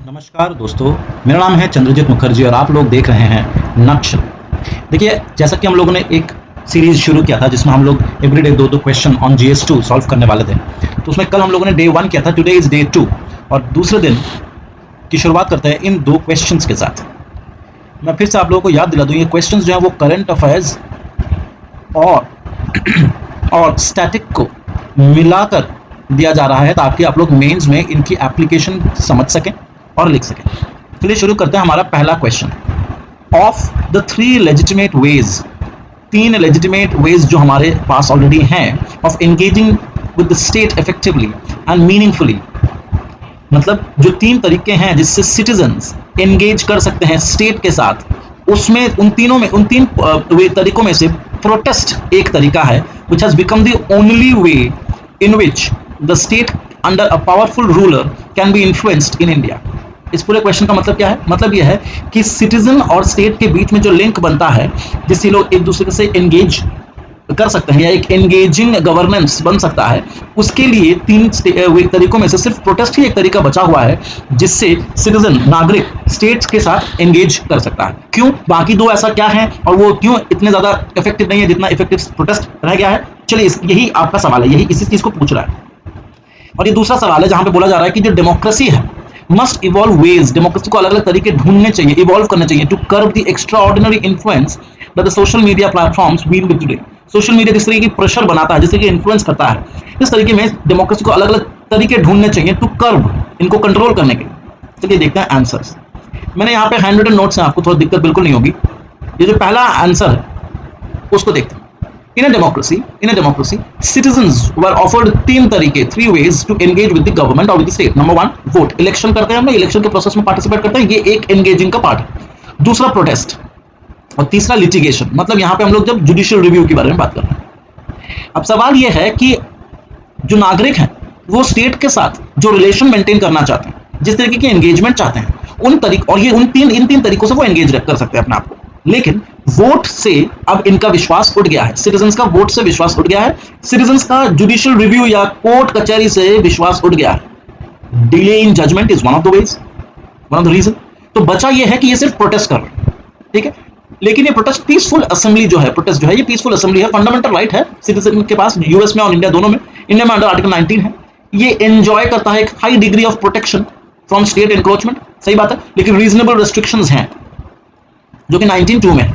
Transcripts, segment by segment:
नमस्कार दोस्तों, मेरा नाम है चंद्रजीत मुखर्जी और आप लोग देख रहे हैं नक्श। देखिए, जैसा कि हम लोगों ने एक सीरीज शुरू किया था जिसमें हम लोग एवरीडे दो दो क्वेश्चन ऑन GS2 सॉल्व करने वाले थे। तो उसमें कल हम लोगों ने डे 1 किया था, टुडे इज डे 2 और दूसरे दिन की शुरुआत करते हैं इन दो क्वेश्चंस के साथ। मैं फिर से आप लोगों को याद दिला दूं, ये क्वेश्चंस जो है वो करंट अफेयर्स और स्टैटिक को मिलाकर दिया जा रहा है ताकि आप लोग मेंस में इनकी एप्लीकेशन समझ सकें और लिख सकें। चलिए शुरू करते हैं। हमारा पहला question, of the 3 legitimate ways, 3 legitimate ways जो हमारे पास ऑलरेडी हैं of engaging with the state effectively and meaningfully, मतलब जो 3 तरीके हैं जिससे सिटीजन्स एंगेज कर सकते हैं स्टेट के साथ, उसमें उन 3 तरीकों में से प्रोटेस्ट एक तरीका है which has become the only way in which the state under a powerful ruler can be influenced in India। इस पूरे क्वेश्चन का मतलब क्या है? मतलब यह है कि सिटीजन और स्टेट के बीच में जो लिंक बनता है जिससे लोग एक दूसरे से एंगेज कर सकते हैं या एक एंगेजिंग गवर्नेंस बन सकता है, उसके लिए 3 तरीकों में से सिर्फ प्रोटेस्ट ही एक तरीका बचा हुआ है जिससे सिटीजन, नागरिक स्टेट्स के साथ एंगेज कर सकता है। क्यों? बाकी 2 ऐसा क्या है और वो क्यों इतने ज्यादा इफेक्टिव नहीं है जितना इफेक्टिव प्रोटेस्ट रह गया है? चलिए, यही आपका सवाल है, यही इसी चीज को पूछ रहा है। और ये दूसरा सवाल है जहां पे बोला जा रहा है कि जो डेमोक्रेसी है मस्ट इवॉल्व वेज, डेमोक्रेसी को अलग अलग तरीके ढूंढने चाहिए, इवॉल्व करने चाहिए to curb the extraordinary influence that the social media platforms wield with today. Social media जिस तरीके की प्रेशर बनाता है, जिस तरीके इन्फ्लुएंस करता है, इस तरीके में डेमोक्रेसी को अलग अलग तरीके ढूंढने चाहिए टू कर्ब, इनको कंट्रोल करने के लिए। चलिए देखते हैं आंसर्स। मैंने यहाँ पे हैंड रिटन नोट्स हैं, आपको थोड़ी दिक्कत बिल्कुल नहीं होगी। ये जो पहला आंसर है उसको देखते हैं। In a democracy, citizens were offered 3 तरीके, 3 ways to engage with the government or with the state. Number 1, vote, election करते हैं हम लोग, इलेक्शन के प्रोसेस में पार्टिसिपेट करते हैं, ये एक एंगेजिंग का पार्ट है। दूसरा प्रोटेस्ट और तीसरा लिटिगेशन, मतलब यहाँ पे हम लोग जब जुडिशियल रिव्यू के बारे में बात कर रहे हैं। अब सवाल ये है कि जो नागरिक हैं वो स्टेट के साथ जो रिलेशन मेंटेन करना चाहते हैं, जिस तरीके की एंगेजमेंट चाहते हैं, उन तरीकों और ये इन तीन तरीकों से वो एंगेज कर सकते हैं अपने आप को। लेकिन वोट से अब इनका विश्वास उठ गया है, सिटीजन्स का वोट से विश्वास उठ गया है, सिटीजन्स का जुडिशियल रिव्यू या कोर्ट कचहरी से विश्वास उठ गया है। Delay in judgement is one of the reason. तो बचा ये है कि ये सिर्फ प्रोटेस्ट कर रहे हैं, ठीक है। लेकिन ये प्रोटेस्ट पीसफुल असेंबली जो है, प्रोटेस्ट जो है ये पीसफुल असेंबली है, फंडामेंटल राइट है सिटीजन के पास, यूएस में और इंडिया दोनों में। इंडिया में अंडर आर्टिकल 19 है, ये एंजॉय करता है एक high degree of protection from state encroachment, सही बात है, लेकिन रीजनेबल रेस्ट्रिक्शंस हैं जो कि 19(2) में है,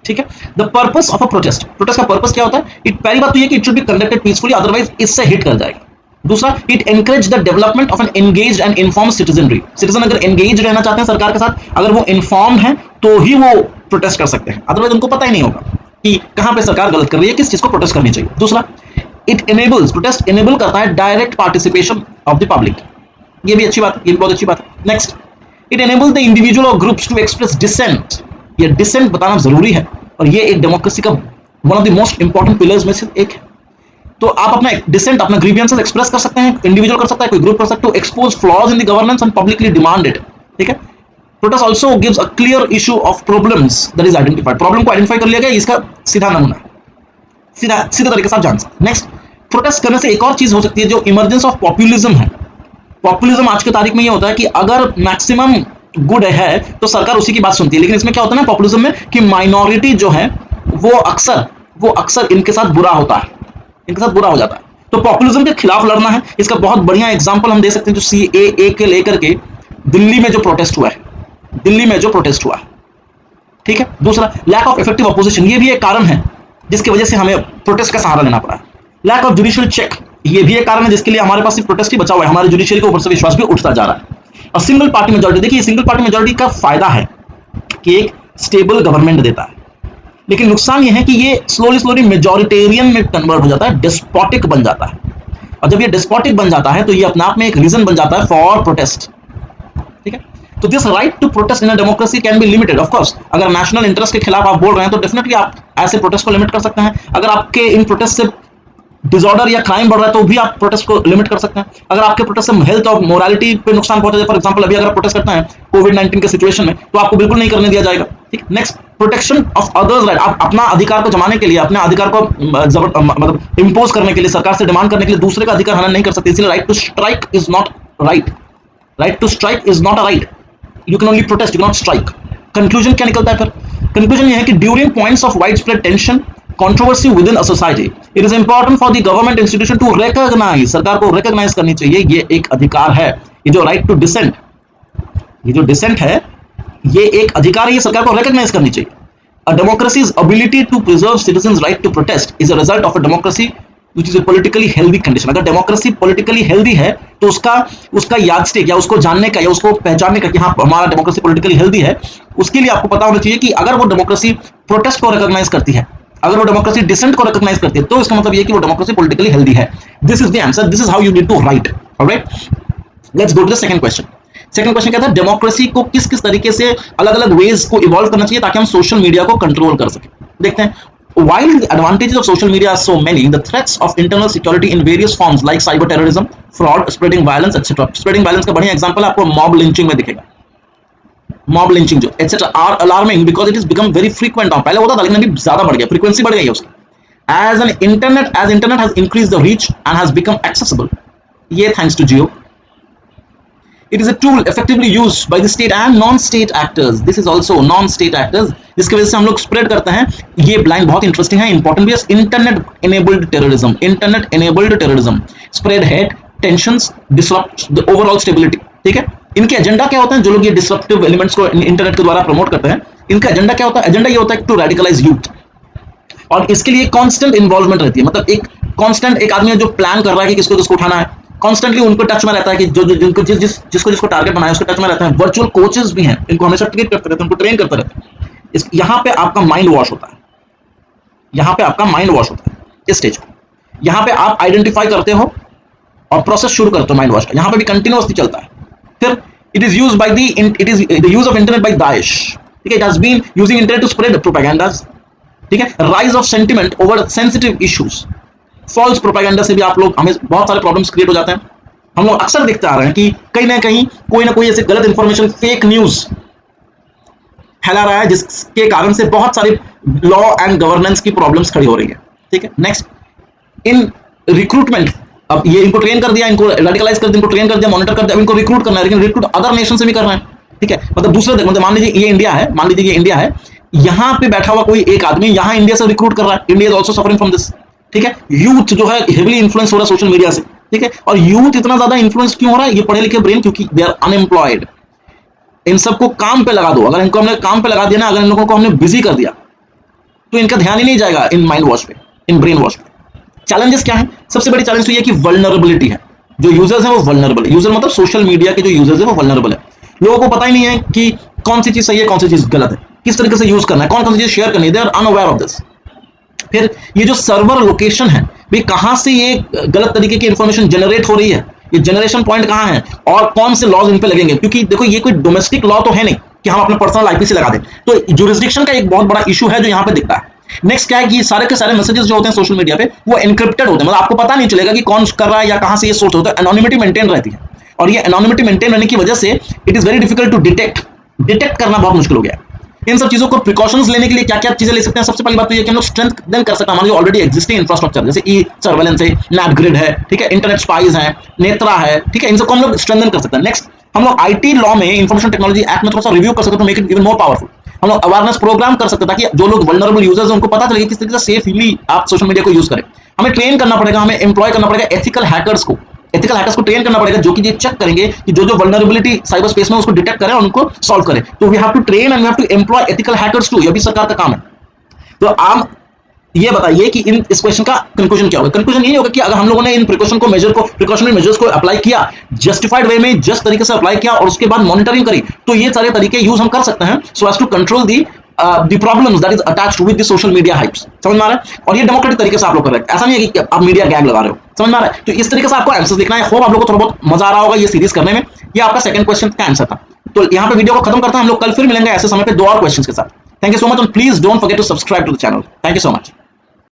ठीक है। The purpose of a protest का पर्पस क्या होता है? पहली बात तो ये कि it should be conducted peacefully, otherwise इससे हिट कर जाएगी। दूसरा, it encourage the development of an engaged and informed citizenry. Citizen अगर एंगेज रहना चाहते हैं सरकार के साथ, अगर वो इन्फॉर्म्ड हैं तो ही वो प्रोटेस्ट कर सकते हैं, अदरवाइज उनको पता ही नहीं होगा कि कहां पे सरकार गलत कर रही है, किस चीज को प्रोटेस्ट करनी चाहिए। दूसरा, इट एनेबल्स, प्रोटेस्ट एनेबल करता है direct participation of the public, ये भी अच्छी बात है, ये भी बहुत अच्छी बात है। Next, it enables the individual और ग्रुप्स टू एक्सप्रेस डिसेंट। ये डिसेंट बताना जरूरी है और ये एक डेमोक्रेसी का one of the most important pillars में से एक है। तो आप अपना डिसेंट, अपना ग्रीवियंसेस एक्सप्रेस कर सकते हैं, इंडिविजुअल कर सकता है, कोई ग्रुप कर सकता है, expose flaws in the governance and publicly demand it, ठीक है। Protest also gives a clear issue of problems that is identified. Problem को आइडेंटिफाई कर लिया गया, इसका सीधा नमूना, सीधा तरीके से आप जान सकते हैं। नेक्स्ट, प्रोटेस्ट करने से एक और चीज हो सकती है जो इमरजेंस ऑफ पॉपुलिज्म है। पॉपुलिज्म आज की तारीख में ये होता है कि अगर मैक्सिमम गुड है तो सरकार उसी की बात सुनती है, लेकिन इसमें क्या होता है ना पॉपुलिज्म में कि माइनॉरिटी जो है वो अक्सर इनके साथ बुरा होता है, इनके साथ बुरा हो जाता है। तो पॉपुलिज्म के खिलाफ लड़ना है, इसका बहुत बढ़िया एग्जांपल हम दे सकते हैं जो CAA के लेकर के दिल्ली में जो प्रोटेस्ट हुआ है, ठीक है। दूसरा, लैक ऑफ इफेक्टिव अपोजिशन, ये भी एक कारण है जिसकी वजह से हमें प्रोटेस्ट का सहारा लेना पड़ा है। लैक ऑफ जुडिशियल चेक, ये भी एक कारण है जिसके लिए हमारे पास सिर्फ प्रोटेस्ट ही बचा हुआ है, हमारे जुडिशियरी के ऊपर से विश्वास भी उठता जा रहा है। और सिंगल पार्टी मेजॉरिटी, देखिए सिंगल पार्टी मेजॉरिटी का फायदा है कि एक स्टेबल गवर्नमेंट देता है, लेकिन नुकसान यह है कि ये स्लोली मेजॉरिटेरियन में कन्वर्ट हो जाता है, डेस्पोटिक बन जाता है। और जब ये डेस्पोटिक बन जाता है तो ये अपने आप में एक रीजन बन जाता है फॉर प्रोटेस्ट, ठीक है। तो this right to protest in a democracy can be limited. Of course, अगर नेशनल इंटरेस्ट के खिलाफ आप बोल रहे हैं तो डेफिनेटली आप ऐसे प्रोटेस्ट को लिमिट कर सकते हैं। अगर आपके इन प्रोटेस्ट से डिसऑर्डर या क्राइम बढ़ रहा है तो भी आप प्रोटेस्ट को लिमिट कर सकते हैं। अगर आपके प्रोटेस्ट से हेल्थ और मोरालिटी पे नुकसान पहुंचा जाए, फॉर एग्जांपल अभी अगर आप प्रोटेस्ट करते हैं कोविड-19 के सिचुएशन में, तो आपको बिल्कुल नहीं करने दिया जाएगा, ठीक। Next, protection of others right, आप अपना अधिकार को जमाने के लिए, अपने अधिकार को मतलब इंपोज करने के लिए, सरकार से डिमांड करने के लिए दूसरे का अधिकार हनन नहीं कर सकते, इसलिए right to strike is not right, right to strike is not a right, you can only protest, you can not strike. Conclusion क्या निकलता है फिर? कंक्लूजन ये है कि during points of wide spread tension controversy within a society it is important for the government institution to recognise, सरकार को recognise करनी चाहिए, ये एक अधिकार है, ये जो राइट टू डिसेंट, ये जो डिसेंट है ये एक अधिकार है, ये सरकार को रिकॉग्नाइज करनी चाहिए। A democracy's ability to preserve citizens' right to protest is a result of a democracy which is a politically healthy condition। अगर डेमोक्रेसी politically healthy है तो उसका यादस्टिक या उसको जानने का या उसको पहचानने का कि हाँ हमारा डेमोक्रेसी politically healthy है, उसके लिए आपको पता होना चाहिए कि अगर वो डेमोक्रेसी प्रोटेस्ट को रिकॉग्नाइज करती है, अगर वो डेमोक्रेसी डिसेंट को रिकॉग्नाइज करती है, तो इसका मतलब ये कि वो डेमोक्रेसी politically healthy है। This is the answer, this is how you need to write. Alright, let's go to the second question. Second question क्या था? डेमोक्रेसी को किस किस तरीके से अलग अलग वेज को इवॉल्व करना चाहिए ताकि हम सोशल मीडिया को कंट्रोल कर सकें। देखते हैं। While the advantages of social media are so many, the threats of internal security in various forms like cyber terrorism, fraud, spreading violence, etc. Spreading violence का बढ़िया एग्जांपल आपको mob lynching में दिखेगा। Mob lynching जो etc. are alarming because it has become very frequent now। पहले होता था लेकिन अभी ज्यादा बढ़ गया, frequency बढ़ गई है उसकी। As internet has increased the reach and has become accessible, ये thanks to Jio। It is a tool effectively used by the state and non-state actors। This is also non-state actors, जिसकी वजह से हम लोग स्प्रेड करते हैं। ये blind बहुत इंटरेस्टिंग है, इंपॉर्टेंट भी है। Internet enabled terrorism, internet enabled terrorism spread hate, tensions, disrupt the overall stability। ठीक है, इनके एजेंडा क्या होता है? जो लोग ये डिसरप्टिव एलिमेंट्स को इंटरनेट के द्वारा प्रमोट करते हैं, इनका एजेंडा क्या होता है? एजेंडा ये होता है टू रेडिकलाइज यूथ, और इसके लिए कांस्टेंट इन्वॉल्वमेंट रहती है। मतलब एक कांस्टेंट एक आदमी है जो प्लान कर रहा है कि किसको किसको उठाना है, कॉन्स्टेंटली उनको टच में रहता है कि जो जिनको जिसको टारगेट बनाया उसको टच में रहता है। वर्चुअल कोचेस भी हैं, इनको हमेशा ट्रीट करते रहते हैं, उनको ट्रेन करते रहते हैं। यहाँ पे आपका माइंड वॉश होता है, यहाँ पे आपका माइंड वॉश होता है इस स्टेज पे। यहाँ पे आप आइडेंटिफाई करते हो और प्रोसेस शुरू करते हो माइंड वॉश का। यहाँ पे भी कंटिन्यूअसली चलता है। फिर it is used by the use of internet by Daesh. ठीक है, it has been using internet to spread propagandas. ठीक है, rise of sentiment over sensitive issues. False propaganda से भी आप लोग हमें बहुत सारे प्रॉब्लम्स क्रिएट हो जाते हैं। हम लोग अक्सर देखते आ रहे हैं कि कहीं ना कोई ऐसे गलत इंफॉर्मेशन, फेक न्यूज फैला रहा है, जिसके कारण से बहुत सारी लॉ एंड गवर्नेंस की प्रॉब्लम्स खड़ी हो रही है। ठीक है, नेक्स्ट, इन रिक्रूटमेंट, अब ये इनको ट्रेन कर दिया, इनको रेडिकलाइज कर दिया, इनको ट्रेन कर दिया, मॉनिटर कर दिया, इनको रिक्रूट करना है, लेकिन रिक्रूट अदर नेशन से भी करना है। ठीक है, मतलब दूसरे, मतलब मान लीजिए ये इंडिया है, मान लीजिए ये इंडिया है, यहाँ पे बैठा हुआ कोई एक आदमी यहाँ इंडिया से रिक्रूट कर रहा है। India is also suffering from this. ठीक है, यूथ जो है हेवीली इन्फ्लुएंस हो रहा है सोशल मीडिया से। ठीक है, और यूथ इतना ज्यादा इन्फ्लुएंस क्यों हो रहा है? ये पढ़े लिखे ब्रेन, क्योंकि दे आर अनएम्प्लॉयड। इन सबको काम पे लगा दो, अगर इनको हमने काम पे लगा दिया ना, अगर इन लोगों को हमने बिजी कर दिया तो इनका ध्यान ही नहीं जाएगा इन माइंड वॉश पे, इन ब्रेन वॉश पे। चैलेंजेस क्या है? सबसे बड़ी चैलेंज तो ये कि वल्नरेबिलिटी है। जो यूजर्स हैं वो वल्नरेबल है। यूजर मतलब सोशल मीडिया के जो यूजर्स हैं वो वल्नरेबल है। लोगों को पता ही नहीं है कि कौन सी चीज सही है, कौन सी चीज गलत है, किस तरीके से यूज करना है, कौन सी चीज शेयर करनी है। They are unaware of this. फिर ये जो सर्वर लोकेशन है, भाई कहां से ये गलत तरीके की इंफॉर्मेशन जनरेट हो रही है, ये जनरेशन पॉइंट कहां है और कौन से लॉज इन पे लगेंगे? क्योंकि देखो ये कोई डोमेस्टिक लॉ तो है नहीं कि हम अपने पर्सनल आईपी से लगा दें, तो ज्यूरिसडिक्शन का एक बहुत बड़ा इशू है जो यहाँ पे दिखता है। नेक्स्ट क्या है कि सारे के सारे मैसेजेस जो होते हैं सोशल मीडिया पे वो एनक्रिप्टेड होते हैं, मतलब आपको पता नहीं चलेगा कि कौन कर रहा है या कहां से ये सोर्स होता है। एनोनिमिटी मेंटेन रहती है, और ये एनोनिमिटी मेंटेन रहने की वजह से it is very difficult to detect करना बहुत मुश्किल हो गया है। इन सब चीजों को प्रिकॉशंस लेने के लिए क्या क्या चीजें ले सकते हैं? सबसे पहली बात तो ये कि हम लोग स्ट्रेंथन कर सकते हैं हमारे जो ऑलरेडी एग्जिस्टिंग इंफ्रास्ट्रक्चर, जैसे ई सर्वेलेंस है, नैपग्रिड है, ठीक है, इंटरनेट स्पाइस है, नेत्रा है, ठीक है, इन सबको हम लोग स्ट्रेंथन कर सकते हैं। नेक्स्ट, हम लोग आईटी लॉ में, इंफॉर्मेशन टेक्नोलॉजी एक्ट में थोड़ा सा रिव्यू कर सकते हैं तो make it even more powerful. हम लोग अवेयरनेस प्रोग्राम कर सकते हैं ताकि जो लोग वल्नरेबल यूजर्स हैं उनको पता चले किस तरीके से सेफली आप सोशल मीडिया को यूज करें। हमें ट्रेन करना पड़ेगा, हमें एम्प्लॉय करना पड़ेगा एथिकल हैकर्स को ट्रेन करना पड़ेगा, जो कि ये चेक करेंगे कि जो वल्नरेबिलिटी साइबर स्पेस में उसको डिटेक्ट करें और उनको सॉल्व करें। तो we have to train and we have to employ ethical hackers too. ये भी सरकार का काम है। तो आप ये बताइए कि इस क्वेश्चन का कंक्लूजन क्या होगा? कंक्लूजन यही होगा कि अगर हम लोगों ने इन प्रिकॉशनरी मेजर्स को अप्लाई किया, जस्टिफाइड वे में जस्ट तरीके से अप्लाई किया और उसके बाद मॉनिटरिंग करी, तो ये सारे तरीके यूज हम कर सकते हैं so as to control the problems that is attached with the social media hypes। समझ में आ रहा है? और ये डेमोक्रेटिक तरीके से आप लोग कर रहे हैं, ऐसा नहीं है कि आप मीडिया गैग लगा रहे हो। समझ में आ रहा है? तो इस तरीके से आपको आंसर देखना है। होप आप लोगों को थोड़ा बहुत मजा आ रहा होगा ये सीरीज करने में। ये आपका सेकंड क्वेश्चन का आंसर था। तो यहाँ पे वीडियो को खत्म करता है, हम लोग कल फिर मिलेंगे ऐसे समय पे 2 और क्वेश्चन के साथ। Thank you so much and please don't forget to subscribe to the channel. Thank you so much.